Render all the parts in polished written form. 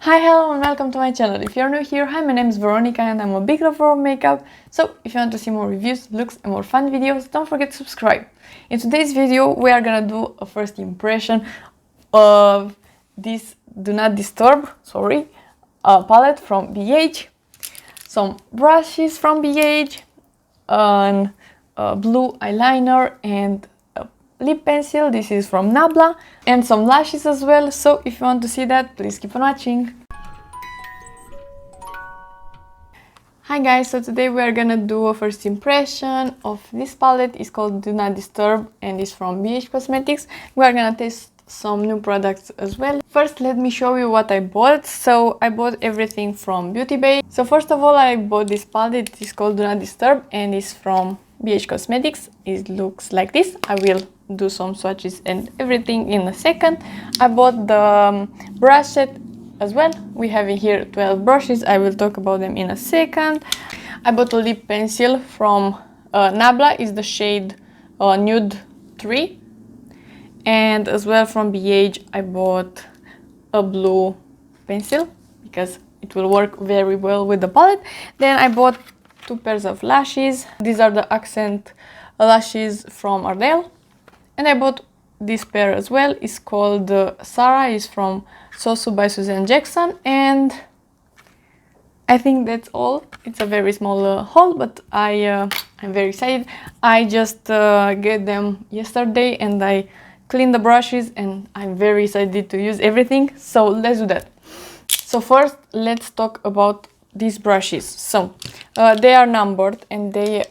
Hi, hello and welcome to my channel. If you're new here, hi, my name is Veronica and I'm a big lover of makeup. So if you want to see more reviews, looks and more fun videos, don't forget to subscribe. In today's video, we are gonna do a first impression of this Do Not Disturb, palette from BH, some brushes from BH, a blue eyeliner and a lip pencil. This is from Nabla, and some lashes as well. So if you want to see that, please keep on watching. Hi guys, so today we are gonna do a first impression of this palette. It's called Do Not Disturb and it's from BH Cosmetics. We are gonna test some new products as well. First, let me show you what I bought. So I bought everything from Beauty Bay. So first of all, I bought this palette. It's called Do Not Disturb and it's from BH Cosmetics. It looks like this. I will do some swatches and everything in a second. I bought the brush set as well. We have in here 12 brushes. I will talk about them in a second. I bought a lip pencil from Nabla. It's the shade Nude 3. And as well from BH, I bought a blue pencil because it will work very well with the palette. Then I bought 2 pairs of lashes. These are the accent lashes from Ardell. And I bought this pair as well. It's called Sara. It's from Sosu by Suzanne Jackson, and I think that's all. It's a very small haul, but I'm very excited. I just get them yesterday and I cleaned the brushes and I'm very excited to use everything. So let's do that. So first, let's talk about these brushes. So they are numbered and they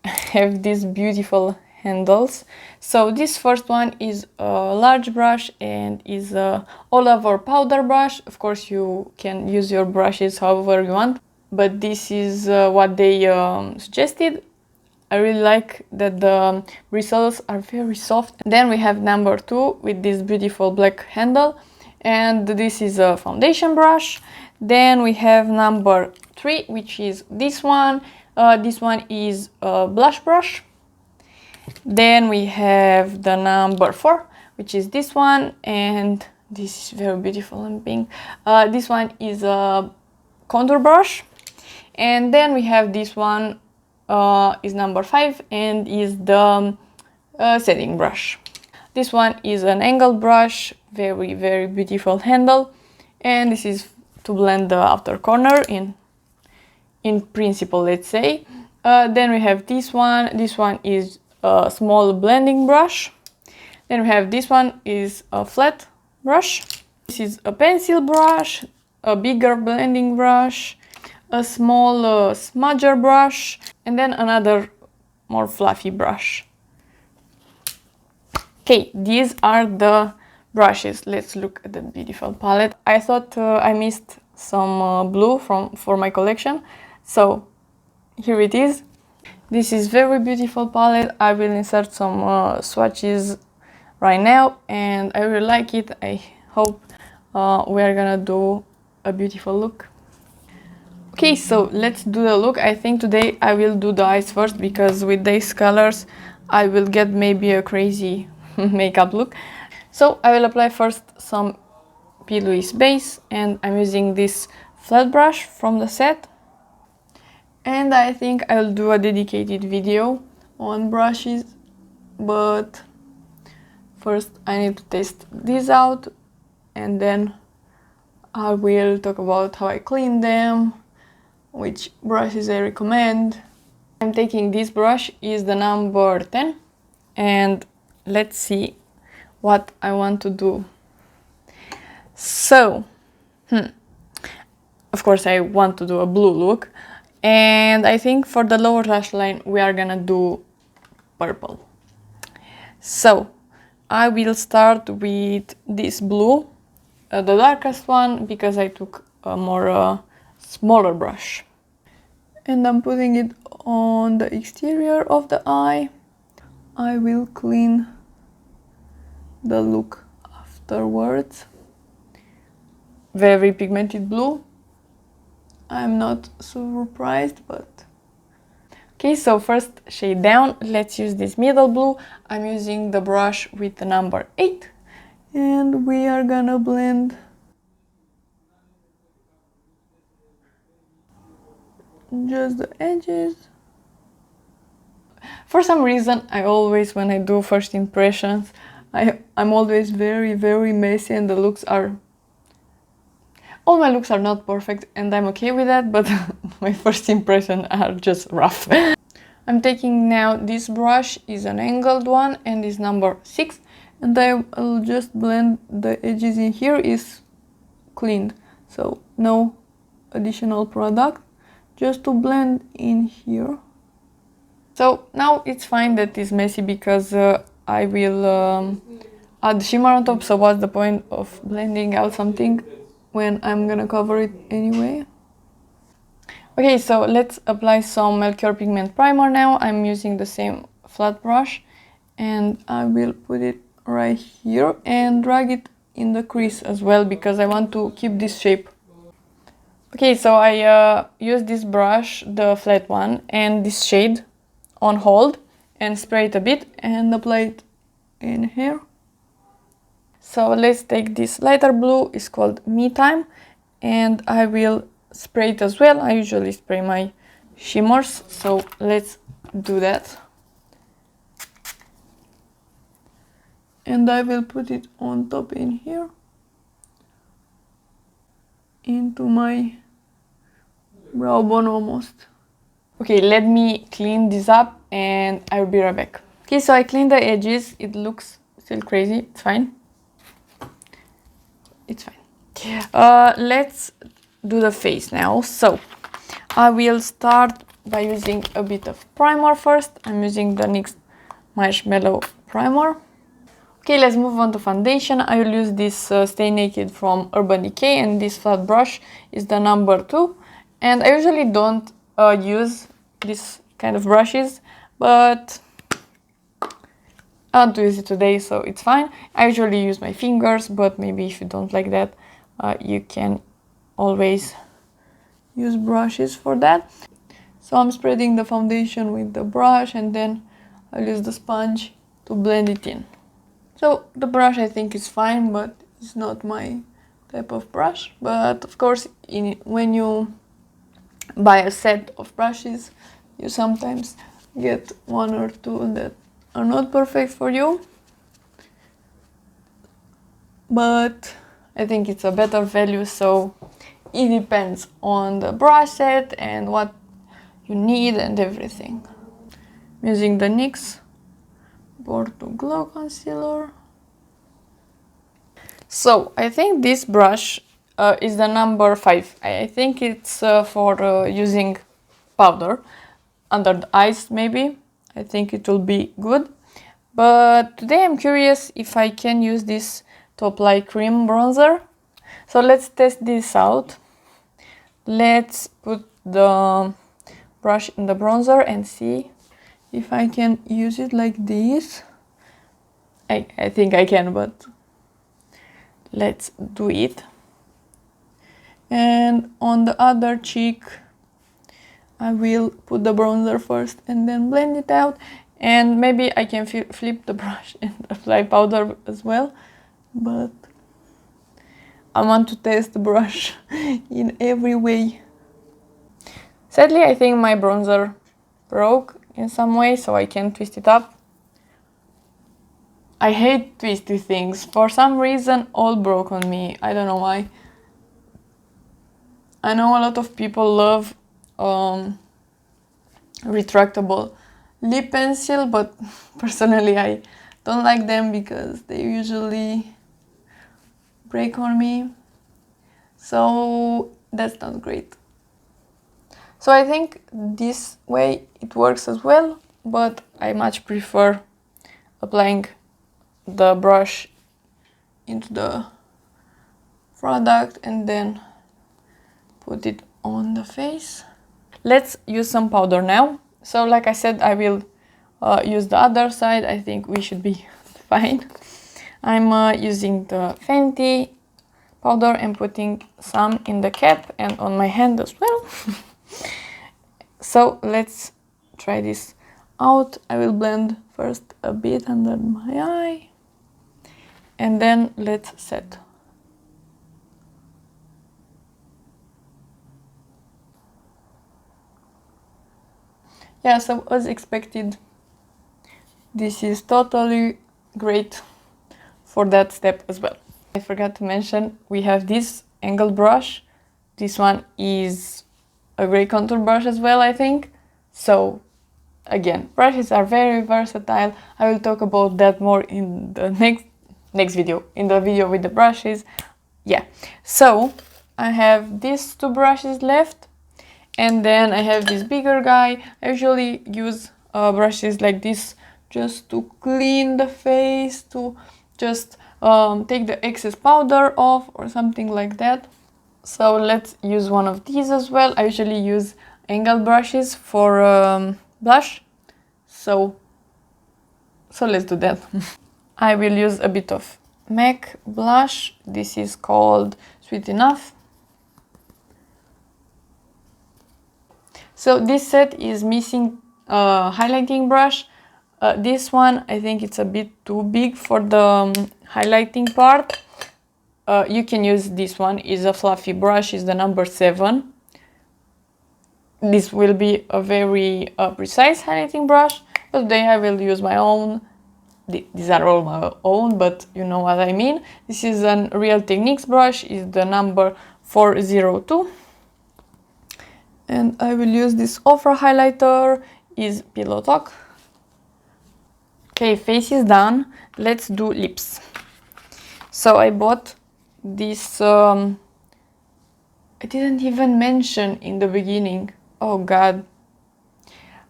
have these beautiful handles. So this first one is a large brush and is a all over powder brush. Of course, you can use your brushes however you want, but this is what they suggested. I really like that the bristles are very soft. Then we have number 2 with this beautiful black handle, and this is a foundation brush. Then we have number 3, which is this one. This one is a blush brush. Then we have the number 4, which is this one, and this is very beautiful and pink. This one is a contour brush. And then we have this one, is number 5 and is the setting brush. This one is an angled brush, very beautiful handle, and this is to blend the outer corner in principle, let's say. Then we have this one. This one is a small blending brush. Then we have this one is a flat brush. This is a pencil brush, a bigger blending brush, a small smudger brush, and then another more fluffy brush. Okay, these are the brushes. Let's look at the beautiful palette. I thought I missed some blue for my collection, so here it is. This is very beautiful palette. I will insert some swatches right now and I really like it. I hope we are gonna do a beautiful look. Okay, so let's do the look. I think today I will do the eyes first because with these colors I will get maybe a crazy makeup look. So I will apply first some Plouise base and I'm using this flat brush from the set. And I think I'll do a dedicated video on brushes, but first I need to test these out and then I will talk about how I clean them, which brushes I recommend. I'm taking this brush, is the number 10, and let's see what I want to do. So, of course I want to do a blue look. And I think for the lower lash line we are gonna do purple. So I will start with this blue, the darkest one, because I took a more smaller brush. And I'm putting it on the exterior of the eye. I will clean the look afterwards. Very pigmented blue. I'm not surprised, but... Okay, so first shade down, let's use this middle blue. I'm using the brush with the number 8 and we are gonna blend just the edges. For some reason, I always, when I do first impressions, I'm always very messy, and all my looks are not perfect, and I'm okay with that, but my first impressions are just rough. I'm taking now this brush, is an angled one and is number 6, and I'll just blend the edges in here. Is cleaned, so no additional product, just to blend in here. So now it's fine that it's messy, because I will add shimmer on top, so what's the point of blending out something when I'm gonna cover it anyway? Okay, so let's apply some Melkior pigment primer now. I'm using the same flat brush, and I will put it right here and drag it in the crease as well, because I want to keep this shape. Okay, so I use this brush, the flat one, and this shade on hold, and spray it a bit and apply it in here. So let's take this lighter blue, it's called Me Time, and I will spray it as well. I usually spray my shimmers, so let's do that. And I will put it on top in here, into my brow bone almost. Okay, let me clean this up and I will be right back. Okay, so I cleaned the edges. It looks still crazy. It's fine. It's fine. Let's do the face now. So I will start by using a bit of primer first. I'm using the NYX Marshmellow primer. Okay, let's move on to foundation. I will use this Stay Naked from Urban Decay, and this flat brush is the number 2. And I usually don't use this kind of brushes, but I want to use it today, so it's fine. I usually use my fingers, but maybe if you don't like that, you can always use brushes for that. So I'm spreading the foundation with the brush, and then I'll use the sponge to blend it in. So the brush, I think, is fine, but it's not my type of brush. But of course, when you buy a set of brushes, you sometimes get 1 or 2 that are not perfect for you. But I think it's a better value, so it depends on the brush set and what you need and everything. I'm using the NYX Born to Glow concealer. So I think this brush is the number 5. I think it's for using powder under the eyes, maybe. I think it will be good. But today I'm curious if I can use this to apply cream bronzer. So let's test this out. Let's put the brush in the bronzer and see if I can use it like this. I think I can, but let's do it. And on the other cheek, I will put the bronzer first and then blend it out. And maybe I can flip the brush and apply powder as well. But I want to test the brush in every way. Sadly, I think my bronzer broke in some way, so I can't twist it up. I hate twisty things. For some reason, all broke on me. I don't know why. I know a lot of people love retractable lip pencil, but personally I don't like them because they usually break on me. So that's not great. So I think this way it works as well, but I much prefer applying the brush into the product and then put it on the face. Let's use some powder now. So like I said, I will use the other side. I think we should be fine. I'm using the Fenty powder and putting some in the cap and on my hand as well. So let's try this out. I will blend first a bit under my eye and then let's set. yeah, so as expected, this is totally great for that step as well. I forgot to mention, we have this angled brush. This one is a great contour brush as well, I think. So again, brushes are very versatile. I will talk about that more in the next video, in the video with the brushes. Yeah, so I have these two brushes left, and then I have this bigger guy. I usually use brushes like this just to clean the face, to just take the excess powder off or something like that. So let's use one of these as well. I usually use angled brushes for blush, so let's do that. I will use a bit of MAC blush. This is called Sweet Enough. So this set is missing a highlighting brush. This one, I think it's a bit too big for the highlighting part. You can use this one. It's a fluffy brush, it's the number 7. This will be a very precise highlighting brush, but today I will use my own. These are all my own, but you know what I mean. This is a Real Techniques brush, is the number 402. And I will use this Ofra highlighter, is Pillow Talk. Okay, face is done. Let's do lips. So I bought this, I didn't even mention in the beginning. Oh god.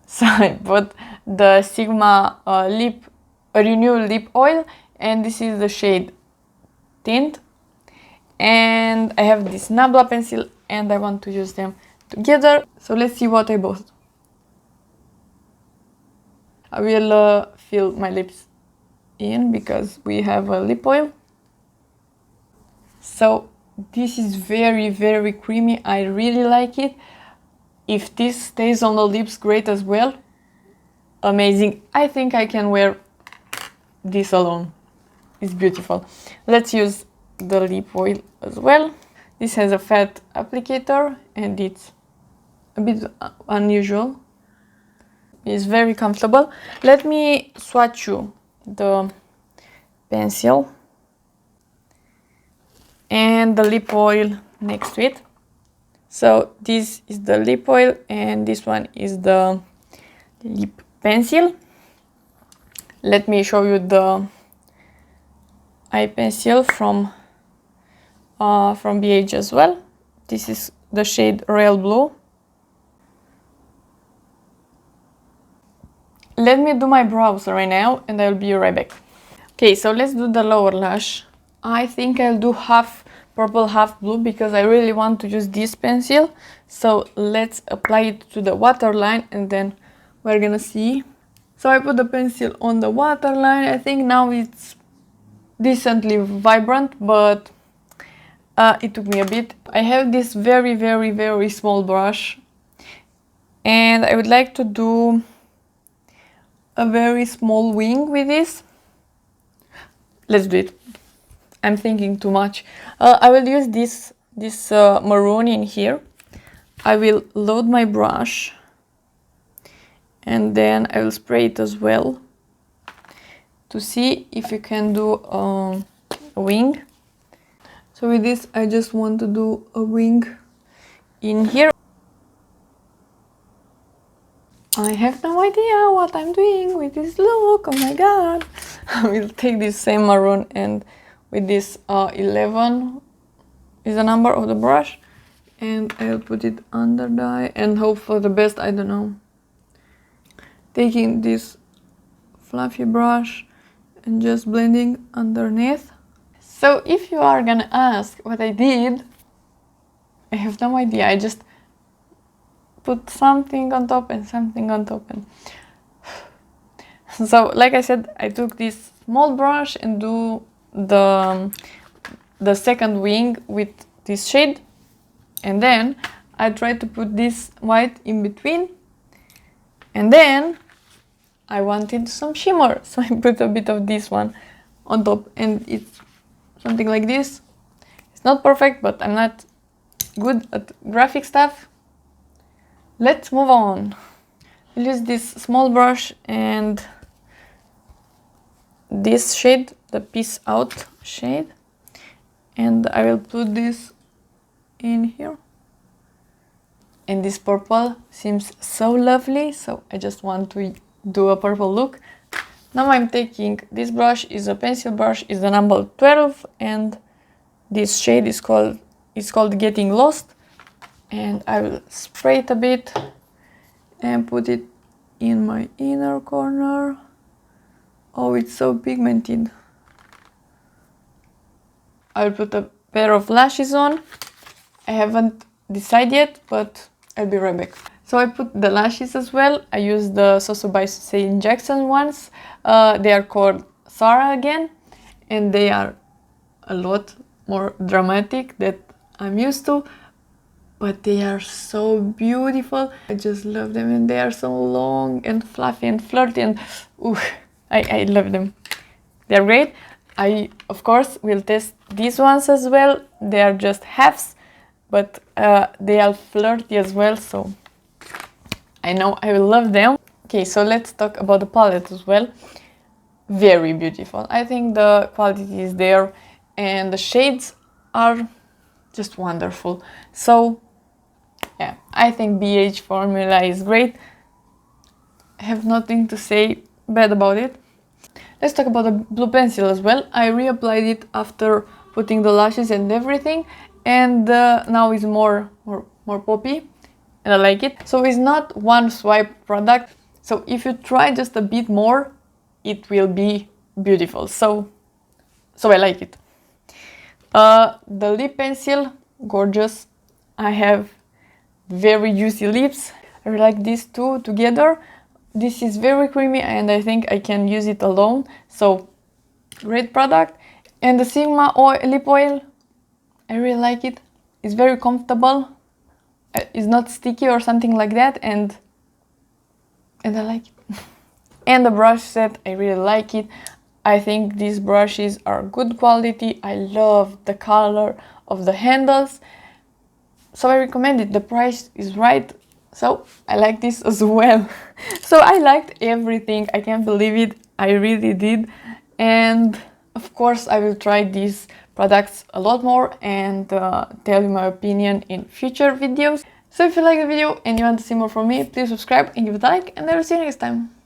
So I bought the Sigma Renew Lip Oil, and this is the shade Tint. And I have this Nabla pencil, and I want to use them together. So let's see what I bought. I will fill my lips in because we have a lip oil. So this is very, very creamy. I really like it. If this stays on the lips, great as well. Amazing. I think I can wear this alone. It's beautiful. Let's use the lip oil as well. This has a fat applicator and it's a bit unusual. It's very comfortable. Let me swatch you the pencil and the lip oil next to it. So this is the lip oil and this one is the lip pencil. Let me show you the eye pencil from BH as well. This is the shade Royal Blue. Let me do my brows right now and I'll be right back. Okay, so let's do the lower lash. I think I'll do half purple, half blue because I really want to use this pencil. So let's apply it to the waterline and then we're gonna see. So I put the pencil on the waterline. I think now it's decently vibrant, but it took me a bit. I have this very, very, very small brush and I would like to do a very small wing with this. Let's do it. I'm thinking too much. I will use this maroon in here. I will load my brush and then I will spray it as well to see if you can do a wing. So with this I just want to do a wing in here. I have no idea what I'm doing with this look. Oh my god. I will take this same maroon and with this 11 is the number of the brush and I'll put it under the eye and hope for the best. I don't know. Taking this fluffy brush and just blending underneath. So if you are gonna ask what I did, I have no idea. I just put something on top and something on top and so like I said, I took this small brush and do the second wing with this shade and then I tried to put this white in between and then I wanted some shimmer, so I put a bit of this one on top and it's something like this. It's not perfect, but I'm not good at graphic stuff. Let's move on. I'll use this small brush and this shade, the Peace Out shade, and I will put this in here. And this purple seems so lovely, so I just want to do a purple look. Now I'm taking this brush, is a pencil brush, is the number 12, and this shade is called Getting Lost, and I will spray it a bit and put it in my inner corner. Oh, it's so pigmented. I will put a pair of lashes on. I haven't decided yet, but I'll be right back. So I put the lashes as well. I use the Sosu by Suzanne Jackson ones. They are called Sara again, and they are a lot more dramatic that I'm used to, but they are so beautiful. I just love them, and they are so long and fluffy and flirty, and ooh, I love them. They're great. I, of course, will test these ones as well. They are just halves, but they are flirty as well, so I know I will love them. Okay, so let's talk about the palette as well. Very beautiful. I think the quality is there and the shades are just wonderful. So yeah, I think BH formula is great. I have nothing to say bad about it. Let's talk about the blue pencil as well. I reapplied it after putting the lashes and everything, and now it's more poppy, and I like it. So it's not one swipe product. So if you try just a bit more, it will be beautiful. So I like it. The lip pencil, gorgeous. I have very juicy lips. I really like these two together. This is very creamy and I think I can use it alone. So great product. And the Sigma lip oil, I really like it. It's very comfortable. It's not sticky or something like that, and I like it. And the brush set, I really like it. I think these brushes are good quality. I love the color of the handles, so I recommend it. The price is right, so I like this as well. So I liked everything. I can't believe it. I really did. And of course I will try these products a lot more and tell you my opinion in future videos. So if you like the video and you want to see more from me, please subscribe and give it a like, and I will see you next time.